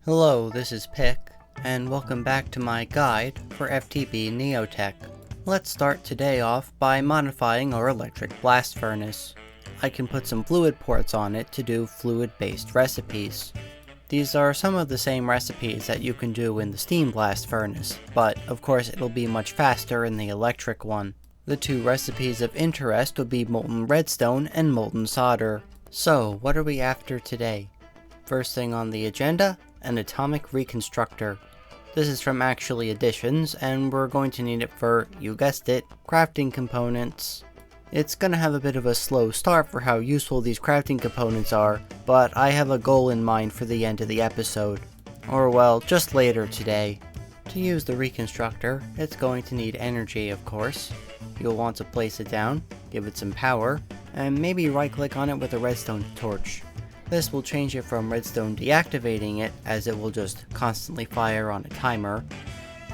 Hello, this is Pick, and welcome back to my guide for FTB NeoTech. Let's start today off by modifying our electric blast furnace. I can put some fluid ports on it to do fluid-based recipes. These are some of the same recipes that you can do in the steam blast furnace, but of course it'll be much faster in the electric one. The two recipes of interest would be molten redstone and molten solder. So, what are we after today? First thing on the agenda, an atomic reconstructor. This is from Actually Additions, and we're going to need it for, you guessed it, crafting components. It's gonna have a bit of a slow start for how useful these crafting components are, but I have a goal in mind for the end of the episode. Or well, just later today. To use the reconstructor, it's going to need energy, of course. You'll want to place it down, give it some power, and maybe right-click on it with a redstone torch. This will change it from redstone deactivating it, as it will just constantly fire on a timer,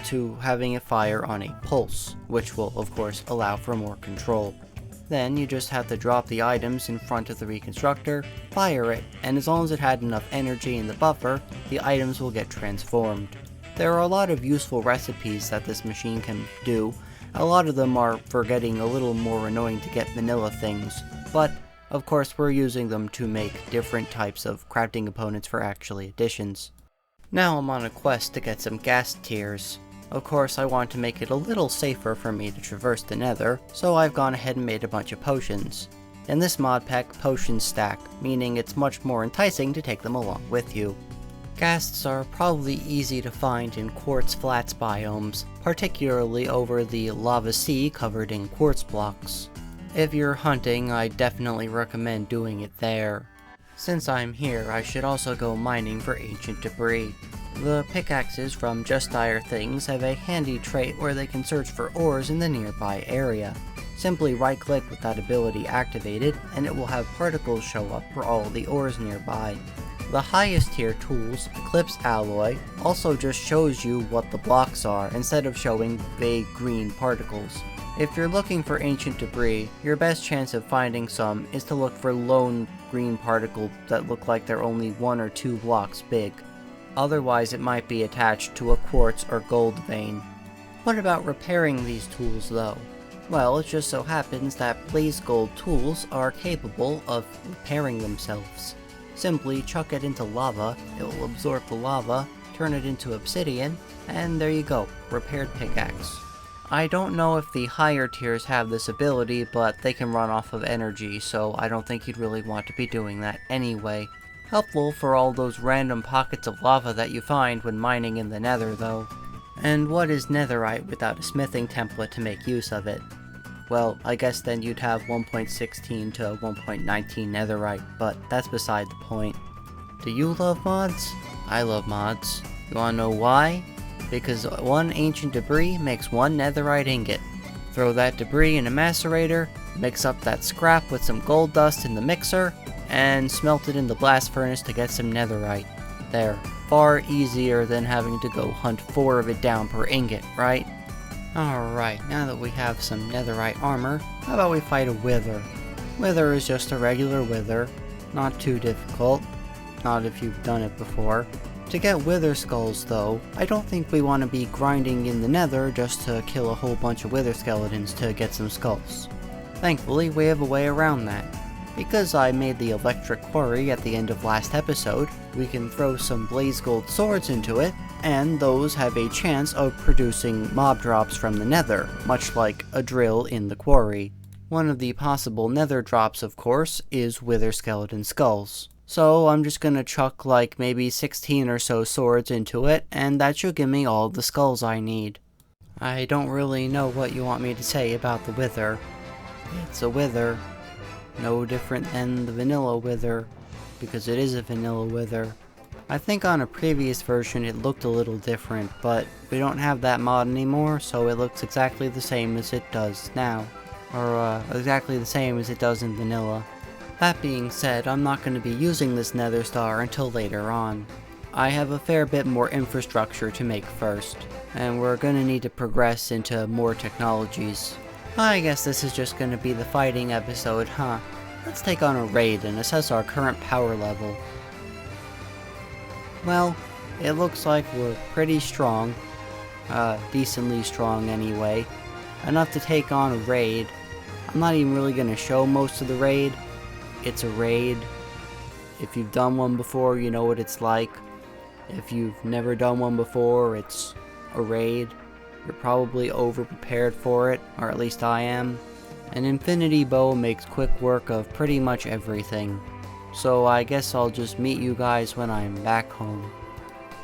to having it fire on a pulse, which will of course allow for more control. Then you just have to drop the items in front of the reconstructor, fire it, and as long as it had enough energy in the buffer, the items will get transformed. There are a lot of useful recipes that this machine can do. A lot of them are for getting a little more annoying to get vanilla things, but of course we're using them to make different types of crafting components for Actually Additions. Now I'm on a quest to get some ghast tears. Of course I want to make it a little safer for me to traverse the nether, so I've gone ahead and made a bunch of potions. In this mod pack, potions stack, meaning it's much more enticing to take them along with you. Ghasts are probably easy to find in quartz flats biomes, particularly over the lava sea covered in quartz blocks. If you're hunting, I definitely recommend doing it there. Since I'm here, I should also go mining for ancient debris. The pickaxes from Just Dire Things have a handy trait where they can search for ores in the nearby area. Simply right-click with that ability activated, and it will have particles show up for all the ores nearby. The highest tier tools, Eclipse Alloy, also just shows you what the blocks are instead of showing vague green particles. If you're looking for ancient debris, your best chance of finding some is to look for lone green particles that look like they're only 1 or 2 blocks big. Otherwise it might be attached to a quartz or gold vein. What about repairing these tools though? Well, it just so happens that blaze gold tools are capable of repairing themselves. Simply chuck it into lava, it will absorb the lava, turn it into obsidian, and there you go, repaired pickaxe. I don't know if the higher tiers have this ability, but they can run off of energy, so I don't think you'd really want to be doing that anyway. Helpful for all those random pockets of lava that you find when mining in the nether though. And what is netherite without a smithing template to make use of it? Well, I guess then you'd have 1.16 to 1.19 netherite, but that's beside the point. Do you love mods? I love mods. You wanna know why? Because one ancient debris makes 1 netherite ingot. Throw that debris in a macerator, mix up that scrap with some gold dust in the mixer, and smelt it in the blast furnace to get some netherite. There, far easier than having to go hunt 4 of it down per ingot, right? Alright, now that we have some netherite armor, how about we fight a wither? Wither is just a regular wither, not too difficult, not if you've done it before. To get wither skulls though, I don't think we want to be grinding in the nether just to kill a whole bunch of wither skeletons to get some skulls. Thankfully we have a way around that. Because I made the electric quarry at the end of last episode, we can throw some blaze gold swords into it, and those have a chance of producing mob drops from the nether, much like a drill in the quarry. One of the possible nether drops, of course, is wither skeleton skulls. So I'm just gonna chuck like maybe 16 or so swords into it, and that should give me all the skulls I need. I don't really know what you want me to say about the wither. It's a wither. No different than the vanilla wither, because it is a vanilla wither. I think on a previous version it looked a little different, but we don't have that mod anymore, so it looks exactly the same as it does now. Or exactly the same as it does in vanilla. That being said, I'm not going to be using this nether star until later on. I have a fair bit more infrastructure to make first, and we're going to need to progress into more technologies. I guess this is just going to be the fighting episode, huh? Let's take on a raid and assess our current power level. Well, it looks like we're pretty strong. Decently strong anyway. Enough to take on a raid. I'm not even really going to show most of the raid. It's a raid. If you've done one before, you know what it's like. If you've never done one before, it's a raid. You're probably over-prepared for it, or at least I am. An infinity bow makes quick work of pretty much everything. So I guess I'll just meet you guys when I'm back home.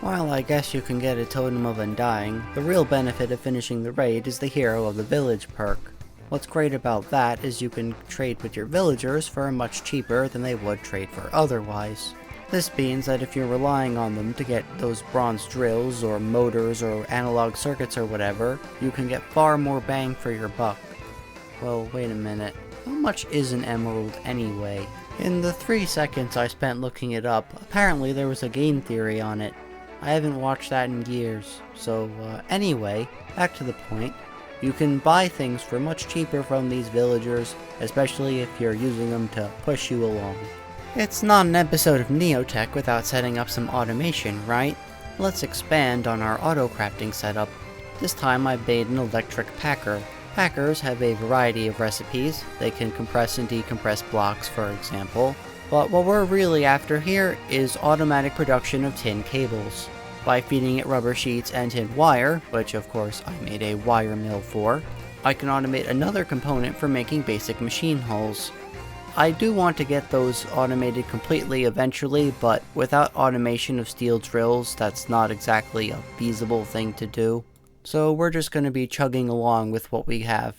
While I guess you can get a Totem of Undying, the real benefit of finishing the raid is the Hero of the Village perk. What's great about that is you can trade with your villagers for much cheaper than they would trade for otherwise. This means that if you're relying on them to get those bronze drills or motors or analog circuits or whatever, you can get far more bang for your buck. Well, wait a minute. How much is an emerald anyway? In the 3 seconds I spent looking it up, apparently there was a game theory on it. I haven't watched that in years. So, anyway, back to the point. You can buy things for much cheaper from these villagers, especially if you're using them to push you along. It's not an episode of NeoTech without setting up some automation, right? Let's expand on our auto-crafting setup. This time I made an electric packer. Packers have a variety of recipes. They can compress and decompress blocks, for example. But what we're really after here is automatic production of tin cables. By feeding it rubber sheets and tin wire, which of course I made a wire mill for, I can automate another component for making basic machine hulls. I do want to get those automated completely eventually, but without automation of steel drills, that's not exactly a feasible thing to do. So we're just going to be chugging along with what we have.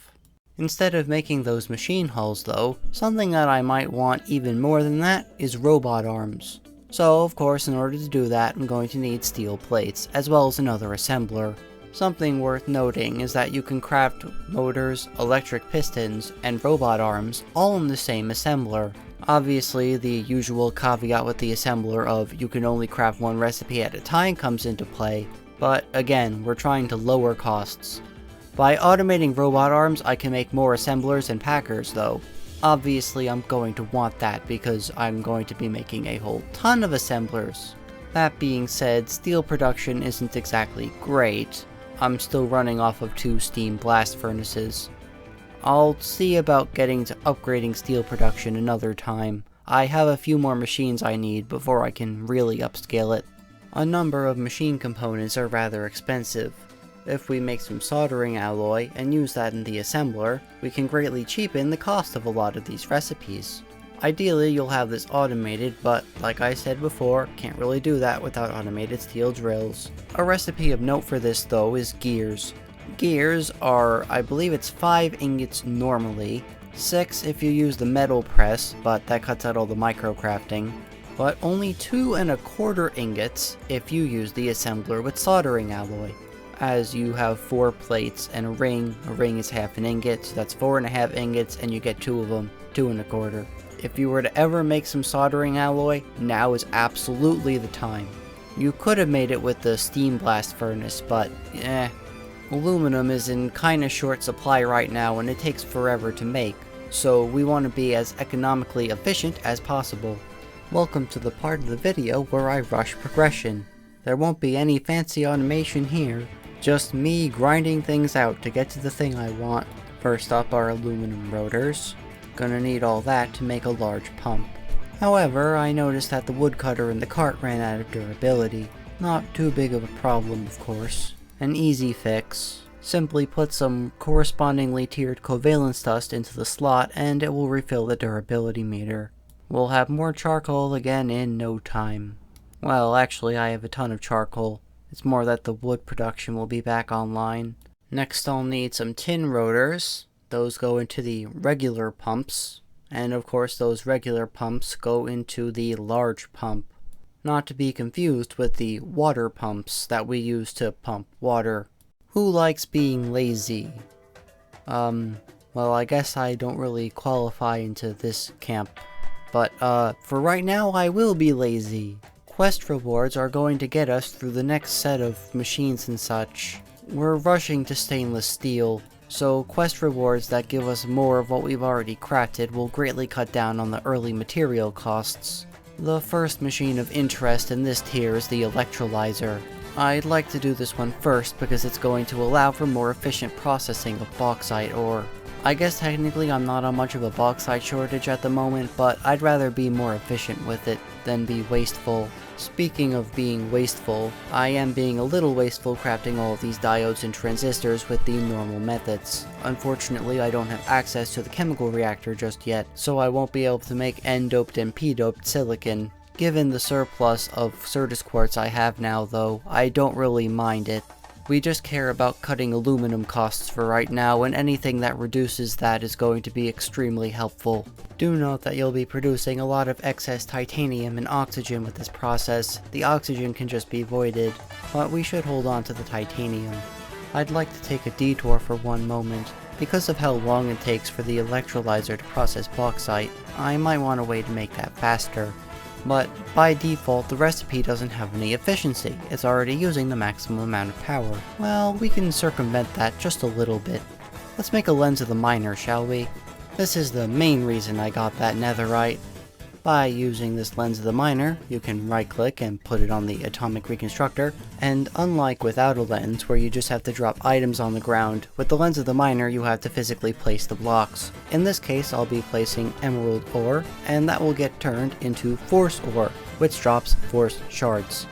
Instead of making those machine hulls though, something that I might want even more than that is robot arms. So of course in order to do that I'm going to need steel plates, as well as another assembler. Something worth noting is that you can craft motors, electric pistons, and robot arms all in the same assembler. Obviously the usual caveat with the assembler of you can only craft one recipe at a time comes into play, but again we're trying to lower costs. By automating robot arms, I can make more assemblers and packers though. Obviously I'm going to want that because I'm going to be making a whole ton of assemblers. That being said, steel production isn't exactly great. I'm still running off of 2 steam blast furnaces. I'll see about getting to upgrading steel production another time. I have a few more machines I need before I can really upscale it. A number of machine components are rather expensive. If we make some soldering alloy and use that in the assembler, we can greatly cheapen the cost of a lot of these recipes. Ideally you'll have this automated, but like I said before, can't really do that without automated steel drills. A recipe of note for this though is gears. Gears are, I believe it's 5 ingots normally, 6 if you use the metal press, but that cuts out all the micro crafting, but only 2 1/4 ingots if you use the assembler with soldering alloy. As you have 4 plates and a ring is half an ingot, so that's 4.5 ingots and you get 2 of them, 2 1/4. If you were to ever make some soldering alloy, now is absolutely the time. You could have made it with the steam blast furnace, but aluminum is in kinda short supply right now and it takes forever to make, so we want to be as economically efficient as possible. Welcome to the part of the video where I rush progression. There won't be any fancy automation here, just me grinding things out to get to the thing I want. First up are aluminum rotors. Gonna need all that to make a large pump. However, I noticed that the woodcutter in the cart ran out of durability. Not too big of a problem, of course. An easy fix. Simply put some correspondingly tiered covalence dust into the slot and it will refill the durability meter. We'll have more charcoal again in no time. Well, actually I have a ton of charcoal. It's more that the wood production will be back online. Next I'll need some tin rotors. Those go into the regular pumps, and of course those regular pumps go into the large pump. Not to be confused with the water pumps that we use to pump water. Who likes being lazy? Well I guess I don't really qualify into this camp. But for right now I will be lazy. Quest rewards are going to get us through the next set of machines and such. We're rushing to stainless steel. So quest rewards that give us more of what we've already crafted will greatly cut down on the early material costs. The first machine of interest in this tier is the Electrolyzer. I'd like to do this one first because it's going to allow for more efficient processing of bauxite ore. I guess technically I'm not on much of a bauxite shortage at the moment, but I'd rather be more efficient with it than be wasteful. Speaking of being wasteful, I am being a little wasteful crafting all of these diodes and transistors with the normal methods. Unfortunately, I don't have access to the chemical reactor just yet, so I won't be able to make N-doped and P-doped silicon. Given the surplus of Certus quartz I have now though, I don't really mind it. We just care about cutting aluminum costs for right now, and anything that reduces that is going to be extremely helpful. Do note that you'll be producing a lot of excess titanium and oxygen with this process. The oxygen can just be voided, but we should hold on to the titanium. I'd like to take a detour for one moment. Because of how long it takes for the electrolyzer to process bauxite, I might want a way to make that faster. But by default, the recipe doesn't have any efficiency. It's already using the maximum amount of power. Well, we can circumvent that just a little bit. Let's make a lens of the miner, shall we? This is the main reason I got that netherite. By using this lens of the miner, you can right-click and put it on the atomic reconstructor, and unlike without a lens, where you just have to drop items on the ground, with the lens of the miner you have to physically place the blocks. In this case, I'll be placing emerald ore, and that will get turned into force ore, which drops force shards.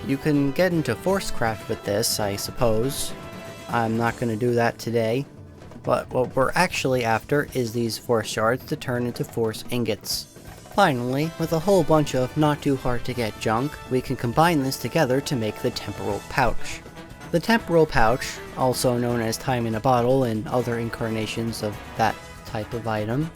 You can get into force craft with this, I suppose. I'm not going to do that today, but what we're actually after is these force shards to turn into force ingots. Finally, with a whole bunch of not too hard to get junk, we can combine this together to make the Temporal Pouch. The Temporal Pouch, also known as Time in a Bottle and other incarnations of that type of item,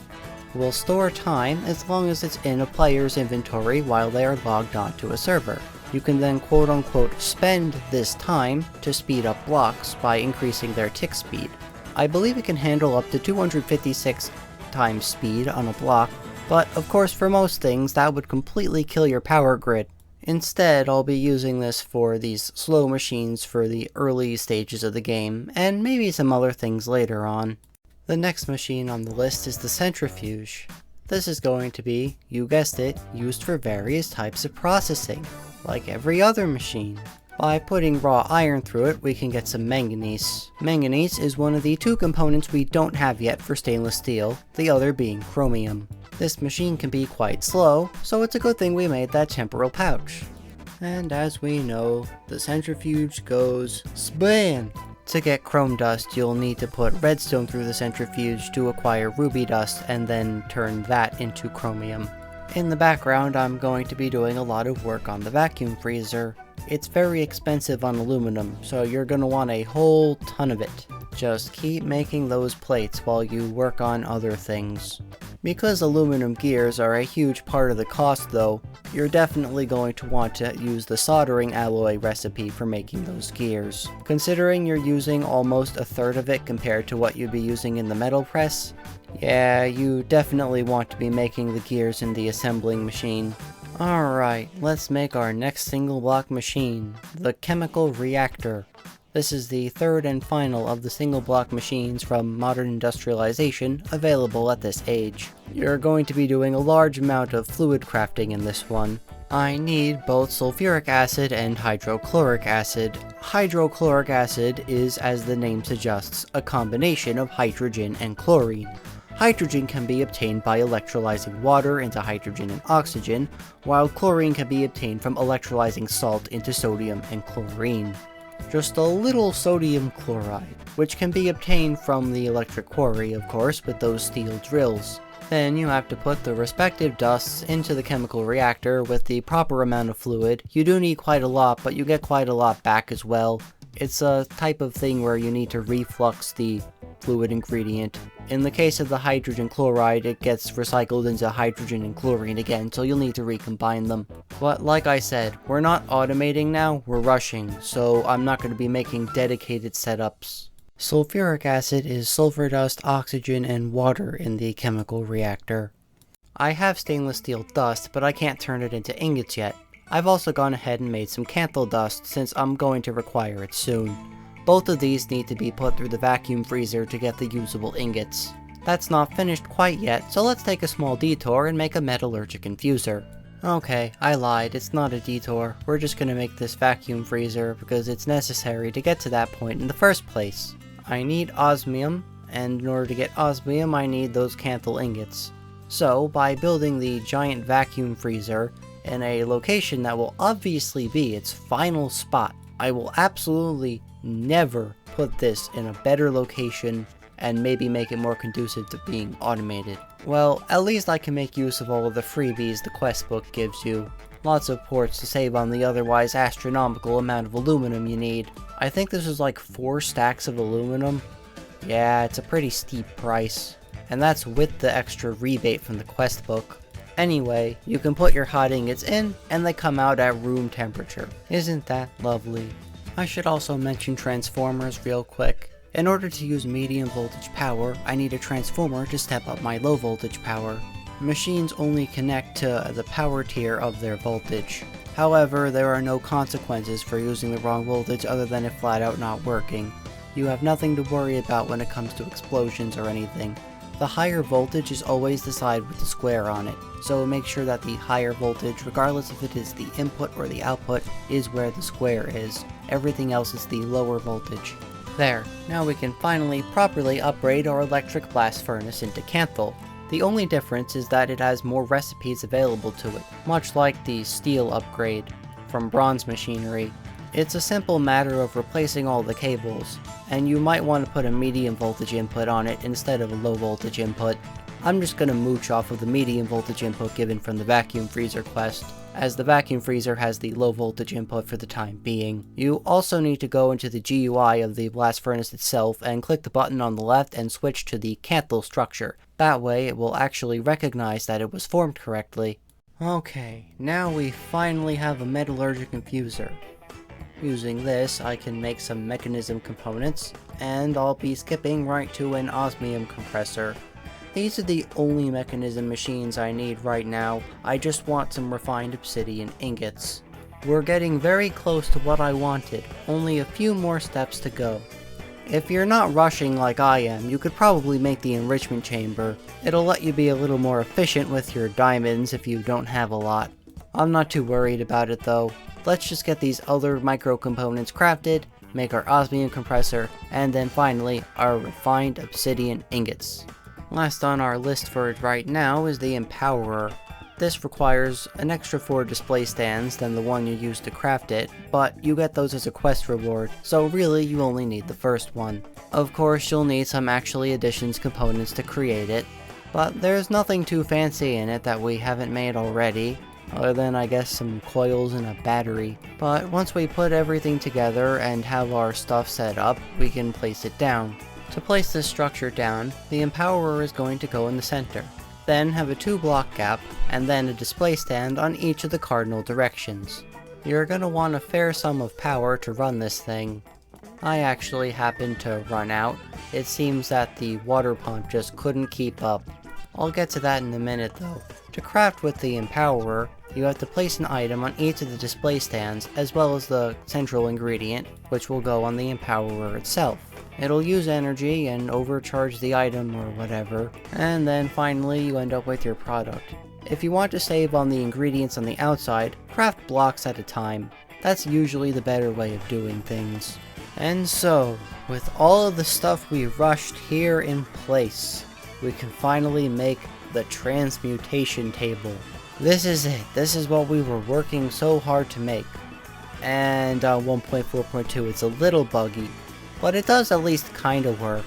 will store time as long as it's in a player's inventory while they are logged onto a server. You can then quote-unquote spend this time to speed up blocks by increasing their tick speed. I believe it can handle up to 256 times speed on a block, but of course for most things that would completely kill your power grid. Instead, I'll be using this for these slow machines for the early stages of the game, and maybe some other things later on. The next machine on the list is the Centrifuge. This is going to be, you guessed it, used for various types of processing, like every other machine. By putting raw iron through it, we can get some manganese. Manganese is one of the two components we don't have yet for stainless steel, the other being chromium. This machine can be quite slow, so it's a good thing we made that temporal pouch. And as we know, the centrifuge goes SBAM! To get chrome dust, you'll need to put redstone through the centrifuge to acquire ruby dust and then turn that into chromium. In the background, I'm going to be doing a lot of work on the vacuum freezer. It's very expensive on aluminum, so you're going to want a whole ton of it. Just keep making those plates while you work on other things. Because aluminum gears are a huge part of the cost though, you're definitely going to want to use the Soldering Alloy recipe for making those gears. Considering you're using almost a third of it compared to what you'd be using in the metal press, yeah, you definitely want to be making the gears in the assembling machine. Alright, let's make our next single block machine, the Chemical Reactor. This is the third and final of the single block machines from modern industrialization available at this age. You're going to be doing a large amount of fluid crafting in this one. I need both sulfuric acid and hydrochloric acid. Hydrochloric acid is, as the name suggests, a combination of hydrogen and chlorine. Hydrogen can be obtained by electrolyzing water into hydrogen and oxygen, while chlorine can be obtained from electrolyzing salt into sodium and chlorine. Just a little sodium chloride, which can be obtained from the electric quarry, of course, with those steel drills. Then you have to put the respective dusts into the chemical reactor with the proper amount of fluid. You do need quite a lot, but you get quite a lot back as well. It's a type of thing where you need to reflux the fluid ingredient. In the case of the hydrogen chloride, it gets recycled into hydrogen and chlorine again, so you'll need to recombine them. But like I said, we're not automating now, we're rushing, so I'm not going to be making dedicated setups. Sulfuric acid is sulfur dust, oxygen, and water in the chemical reactor. I have stainless steel dust, but I can't turn it into ingots yet. I've also gone ahead and made some Kanthal dust since I'm going to require it soon. Both of these need to be put through the vacuum freezer to get the usable ingots. That's not finished quite yet, so let's take a small detour and make a metallurgic infuser. Okay, I lied, it's not a detour. We're just gonna make this vacuum freezer because it's necessary to get to that point in the first place. I need osmium, and in order to get osmium I need those Kanthal ingots. So, by building the giant vacuum freezer in a location that will obviously be its final spot, I will absolutely never put this in a better location and maybe make it more conducive to being automated. Well, at least I can make use of all of the freebies the quest book gives you. Lots of ports to save on the otherwise astronomical amount of aluminum you need. I think this is like 4 stacks of aluminum. Yeah, it's a pretty steep price. And that's with the extra rebate from the quest book. Anyway, you can put your hot ingots in, and they come out at room temperature. Isn't that lovely? I should also mention transformers real quick. In order to use medium voltage power, I need a transformer to step up my low voltage power. Machines only connect to the power tier of their voltage. However, there are no consequences for using the wrong voltage other than it flat out not working. You have nothing to worry about when it comes to explosions or anything. The higher voltage is always the side with the square on it, so make sure that the higher voltage, regardless if it is the input or the output, is where the square is. Everything else is the lower voltage. There, now we can finally properly upgrade our electric blast furnace into Kanthal. The only difference is that it has more recipes available to it, much like the steel upgrade from bronze machinery. It's a simple matter of replacing all the cables, and you might want to put a medium voltage input on it instead of a low voltage input. I'm just gonna mooch off of the medium voltage input given from the vacuum freezer quest, as the vacuum freezer has the low voltage input for the time being. You also need to go into the GUI of the blast furnace itself and click the button on the left and switch to the Kanthal structure. That way it will actually recognize that it was formed correctly. Okay, now we finally have a Metallurgic Infuser. Using this, I can make some mechanism components, and I'll be skipping right to an Osmium compressor. These are the only mechanism machines I need right now. I just want some refined obsidian ingots. We're getting very close to what I wanted, only a few more steps to go. If you're not rushing like I am, you could probably make the enrichment chamber. It'll let you be a little more efficient with your diamonds if you don't have a lot. I'm not too worried about it though. Let's just get these other micro components crafted, make our osmium compressor, and then finally our refined obsidian ingots. Last on our list for it right now is the Empowerer. This requires an extra 4 display stands than the one you used to craft it, but you get those as a quest reward, so really you only need the first one. Of course you'll need some actually additions components to create it, but there's nothing too fancy in it that we haven't made already, other than I guess some coils and a battery. But once we put everything together and have our stuff set up, we can place it down. To place this structure down, the Empowerer is going to go in the center. Then have a 2-block gap, and then a display stand on each of the cardinal directions. You're going to want a fair sum of power to run this thing. I actually happened to run out. It seems that the water pump just couldn't keep up. I'll get to that in a minute though. To craft with the Empowerer, you have to place an item on each of the display stands, as well as the central ingredient, which will go on the Empowerer itself. It'll use energy and overcharge the item or whatever, and then finally you end up with your product. If you want to save on the ingredients on the outside, craft blocks at a time. That's usually the better way of doing things. And so, with all of the stuff we rushed here in place, we can finally make the Transmutation Table. This is it. This is what we were working so hard to make. And on 1.4.2 it's a little buggy, but it does at least kinda work.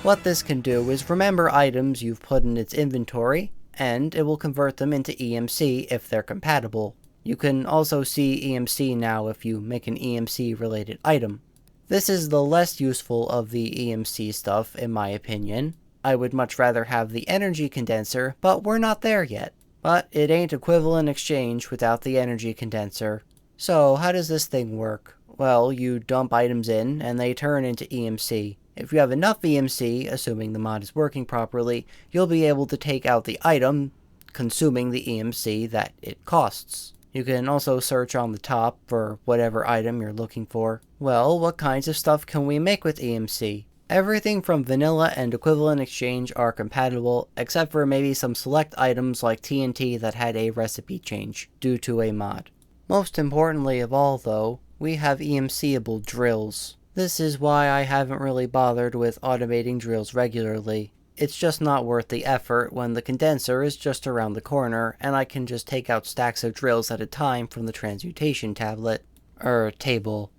What this can do is remember items you've put in its inventory, and it will convert them into EMC if they're compatible. You can also see EMC now if you make an EMC related item. This is the less useful of the EMC stuff in my opinion. I would much rather have the energy condenser, but we're not there yet. But it ain't equivalent exchange without the energy condenser. So how does this thing work? Well, you dump items in, and they turn into EMC. If you have enough EMC, assuming the mod is working properly, you'll be able to take out the item, consuming the EMC that it costs. You can also search on the top for whatever item you're looking for. Well, what kinds of stuff can we make with EMC? Everything from vanilla and equivalent exchange are compatible, except for maybe some select items like TNT that had a recipe change, due to a mod. Most importantly of all though, we have EMC-able drills. This is why I haven't really bothered with automating drills regularly. It's just not worth the effort when the condenser is just around the corner and I can just take out stacks of drills at a time from the Transmutation Table.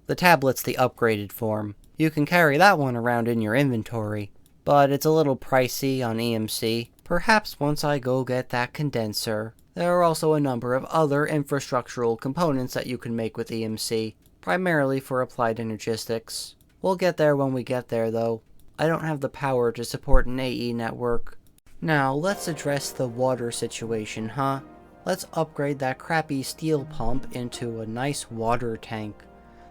The tablet's the upgraded form. You can carry that one around in your inventory, but it's a little pricey on EMC. Perhaps once I go get that condenser. There are also a number of other infrastructural components that you can make with EMC, primarily for applied energistics. We'll get there when we get there though. I don't have the power to support an AE network. Now let's address the water situation, huh? Let's upgrade that crappy steel pump into a nice water tank.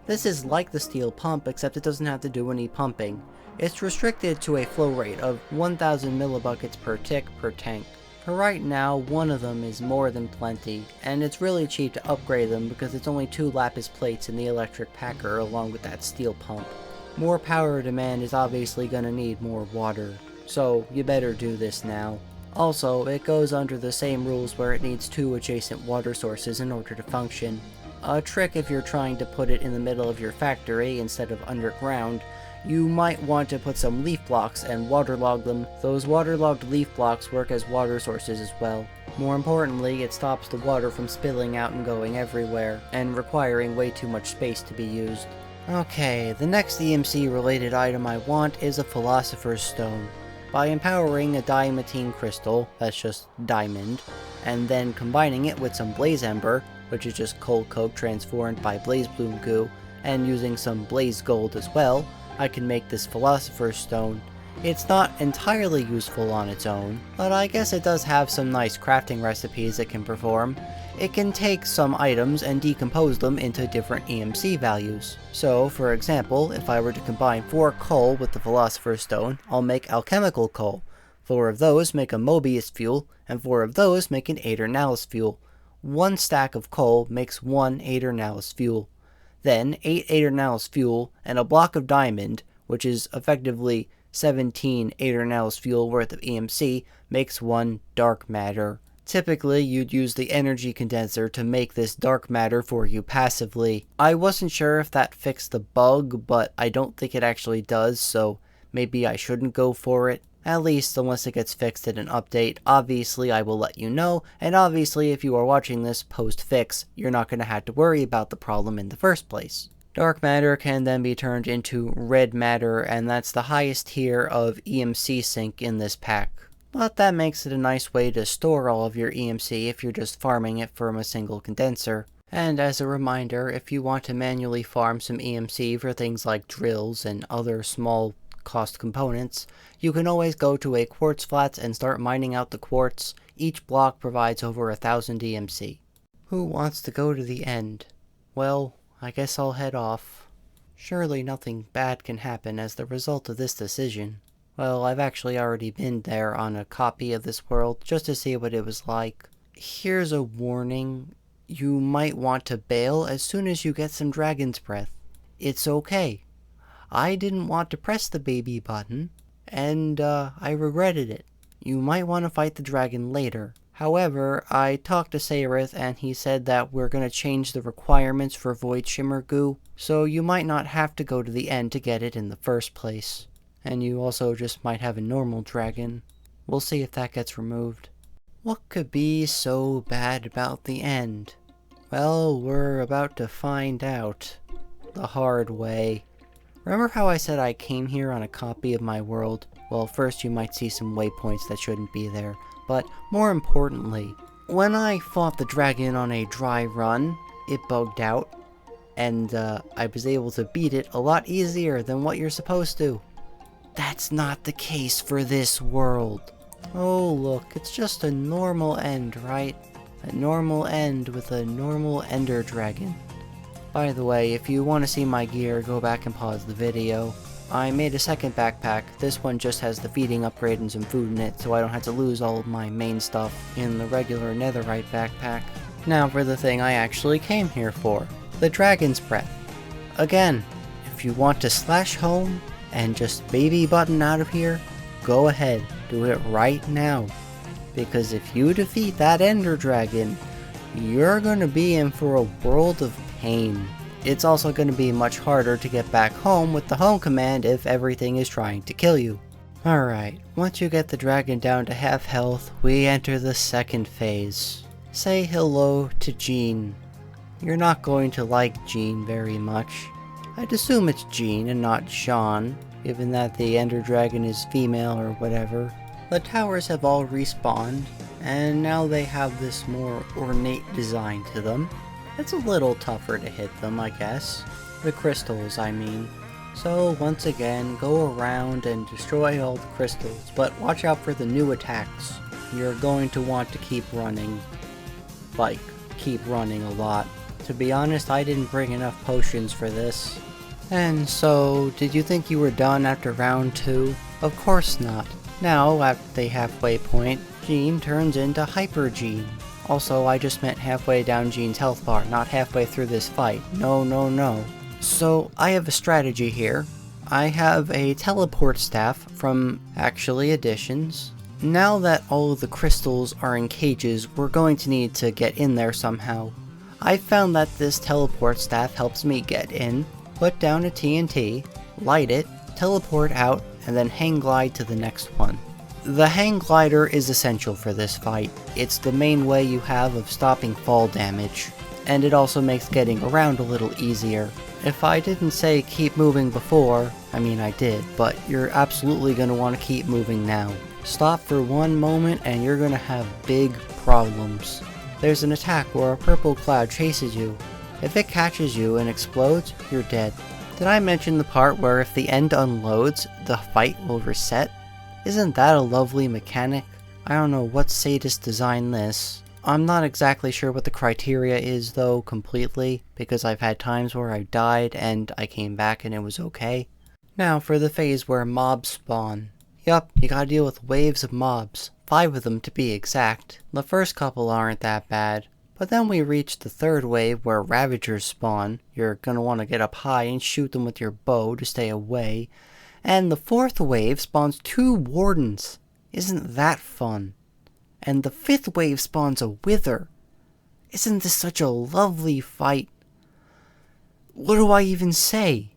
This is like the steel pump, except it doesn't have to do any pumping. It's restricted to a flow rate of 1000 millibuckets per tick per tank. For right now, one of them is more than plenty, and it's really cheap to upgrade them because it's only 2 lapis plates in the electric packer along with that steel pump. More power demand is obviously gonna need more water, so you better do this now. Also, it goes under the same rules where it needs 2 adjacent water sources in order to function. A trick if you're trying to put it in the middle of your factory instead of underground, you might want to put some leaf blocks and waterlog them. Those waterlogged leaf blocks work as water sources as well. More importantly, it stops the water from spilling out and going everywhere, and requiring way too much space to be used. Okay, the next EMC related item I want is a Philosopher's Stone. By empowering a diamantine crystal, that's just diamond, and then combining it with some blaze ember, which is just coal coke transformed by blaze bloom goo, and using some blaze gold as well, I can make this Philosopher's Stone. It's not entirely useful on its own, but I guess it does have some nice crafting recipes it can perform. It can take some items and decompose them into different EMC values. So, for example, if I were to combine 4 coal with the Philosopher's Stone, I'll make alchemical coal. 4 of those make a Mobius fuel, and 4 of those make an Aeternalus fuel. 1 stack of coal makes 1 Aeternalus fuel. Then 8 Aeternalus fuel and a block of diamond, which is effectively 17 Aeternalus fuel worth of EMC, makes 1 dark matter. Typically, you'd use the energy condenser to make this dark matter for you passively. I wasn't sure if that fixed the bug, but I don't think it actually does, so maybe I shouldn't go for it. At least unless it gets fixed in an update. Obviously I will let you know, and obviously if you are watching this post-fix, you're not going to have to worry about the problem in the first place. Dark matter can then be turned into red matter, and that's the highest tier of EMC sink in this pack. But that makes it a nice way to store all of your EMC if you're just farming it from a single condenser. And as a reminder, if you want to manually farm some EMC for things like drills and other small cost components, you can always go to a quartz flats and start mining out the quartz. Each block provides over 1000 EMC. Who wants to go to the end? Well, I guess I'll head off. Surely nothing bad can happen as the result of this decision. Well, I've actually already been there on a copy of this world just to see what it was like. Here's a warning. You might want to bail as soon as you get some dragon's breath. It's okay. I didn't want to press the baby button, and I regretted it. You might want to fight the dragon later. However, I talked to Sayrith and he said that we're going to change the requirements for Void Shimmer Goo, so you might not have to go to the end to get it in the first place. And you also just might have a normal dragon. We'll see if that gets removed. What could be so bad about the end? Well, we're about to find out. The hard way. Remember how I said I came here on a copy of my world? Well, first you might see some waypoints that shouldn't be there. But more importantly, when I fought the dragon on a dry run, it bugged out. And I was able to beat it a lot easier than what you're supposed to. That's not the case for this world. Oh look, it's just a normal end, right? A normal end with a normal ender dragon. By the way, if you want to see my gear, go back and pause the video. I made a second backpack. This one just has the feeding upgrade and some food in it, so I don't have to lose all of my main stuff in the regular netherite backpack. Now for the thing I actually came here for. The dragon's breath. Again, if you want to slash home, and just baby button out of here, go ahead, do it right now. Because if you defeat that Ender Dragon, you're gonna be in for a world of pain. It's also gonna be much harder to get back home with the home command if everything is trying to kill you. Alright, once you get the dragon down to half health, we enter the second phase. Say hello to Jean. You're not going to like Jean very much. I'd assume it's Jean and not Jean, given that the Ender Dragon is female or whatever. The towers have all respawned, and now they have this more ornate design to them. It's a little tougher to hit them, I guess. The crystals, I mean. So once again, go around and destroy all the crystals, but watch out for the new attacks. You're going to want to keep running. Like, keep running a lot. To be honest, I didn't bring enough potions for this. And so, did you think you were done after round 2? Of course not. Now, at the halfway point, Jean turns into Hyper Jean. Also, I just meant halfway down Jean's health bar, not halfway through this fight. No, no, no. So, I have a strategy here. I have a teleport staff from Actually Additions. Now that all of the crystals are in cages, we're going to need to get in there somehow. I found that this teleport staff helps me get in, put down a TNT, light it, teleport out, and then hang glide to the next one. The hang glider is essential for this fight. It's the main way you have of stopping fall damage, and it also makes getting around a little easier. If I didn't say keep moving before, I mean I did, but you're absolutely going to want to keep moving now. Stop for one moment and you're going to have big problems. There's an attack where a purple cloud chases you. If it catches you and explodes, you're dead. Did I mention the part where if the end unloads, the fight will reset? Isn't that a lovely mechanic? I don't know what sadist designed this. I'm not exactly sure what the criteria is though completely, because I've had times where I died and I came back and it was okay. Now for the phase where mobs spawn. Yup, you gotta deal with waves of mobs. 5 of them to be exact. The first couple aren't that bad, but then we reach the third wave where Ravagers spawn. You're gonna want to get up high and shoot them with your bow to stay away. And the fourth wave spawns 2 Wardens. Isn't that fun? And the 5th wave spawns a Wither. Isn't this such a lovely fight? What do I even say?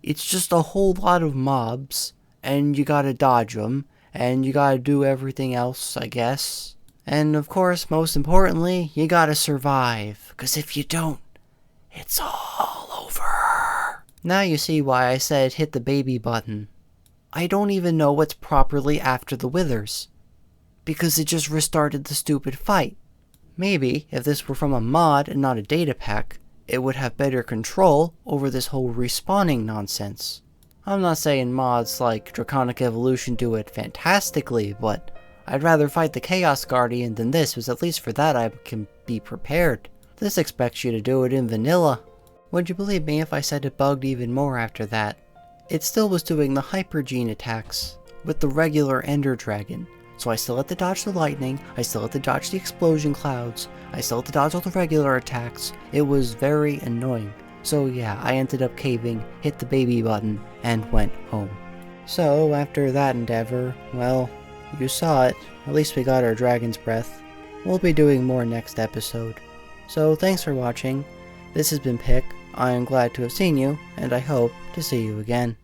It's just a whole lot of mobs, and you gotta dodge them, and you gotta do everything else, I guess. And of course, most importantly, you gotta survive, because if you don't, it's all over. Now you see why I said hit the baby button. I don't even know what's properly after the Withers, because it just restarted the stupid fight. Maybe, if this were from a mod and not a data pack, it would have better control over this whole respawning nonsense. I'm not saying mods like Draconic Evolution do it fantastically, but I'd rather fight the Chaos Guardian than this, because at least for that I can be prepared. This expects you to do it in vanilla. Would you believe me if I said it bugged even more after that? It still was doing the Hyper Gene attacks with the regular Ender Dragon. So I still had to dodge the lightning, I still had to dodge the explosion clouds, I still had to dodge all the regular attacks. It was very annoying. So yeah, I ended up caving, hit the baby button, and went home. So after that endeavor, well, you saw it. At least we got our dragon's breath. We'll be doing more next episode. So thanks for watching. This has been Pick. I am glad to have seen you, and I hope to see you again.